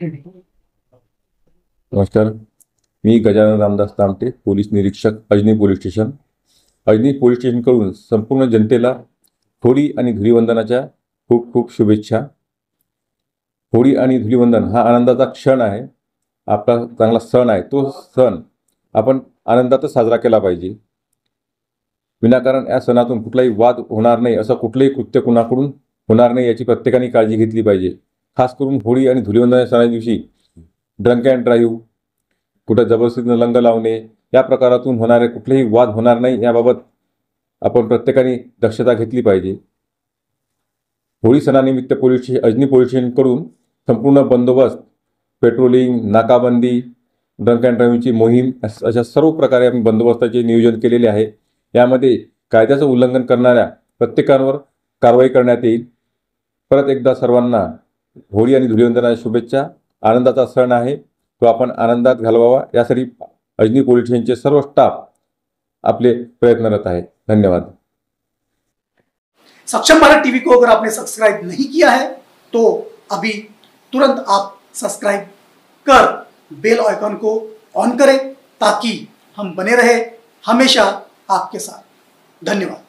नमस्कार, मी गजानन रामदास तामटे, पोलीस निरीक्षक, Ajni police station. Ajni police स्टेशनकडून संपूर्ण जनतेला होळी आणि धुलीवंदनाच्या खूप खूप शुभेच्छा. होळी आणि धुलीवंदन हा आनंदाचा क्षण आहे. आपला चांगला सण आहे. तो सण आपण आनंदातच साजरा केला पाहिजे. विनाकारण या सणातून कुठलाही वाद होणार नाही, असं कुठलंही कृत्य कुणाकडून होणार नाही याची प्रत्येकाने काळजी घेतली पाहिजे. खास करून होळी आणि धुलीवंदन सणाच्या दिवशी ड्रंक अँड ड्राईव्ह, कुठं जबरदस्तीनं लंग लावणे, या प्रकारातून होणारे कुठलेही वाद होणार नाही याबाबत आपण प्रत्येकाने दक्षता घेतली पाहिजे. होळी सणानिमित्त अजनी पोलीस स्टेशनकडून संपूर्ण बंदोबस्त, पेट्रोलिंग, नाकाबंदी, ड्रंक अँड ड्राईव्हची मोहीम अशा सर्व प्रकारे आम्ही बंदोबस्ताचे नियोजन केलेले आहे. यामध्ये कायद्याचं उल्लंघन करणाऱ्या प्रत्येकावर कारवाई करण्यात येईल. परत एकदा सर्वांना होळी आणि धुलीवंदनाच्या शुभेच्छा. आनंदाचा सण आहे, तो आपण आनंदात घालवावा यासाठी अजनी पोलीस स्टेशनचे सर्व स्टाफ आपले प्रयत्नरत आहे. धन्यवाद. सक्षम भारत टीवी को अगर आपने सब्सक्राइब नहीं किया है तो अभी तुरंत आप सब्सक्राइब कर बेल आइकन को ऑन करें ताकि हम बने रहे हमेशा आपके साथ. धन्यवाद.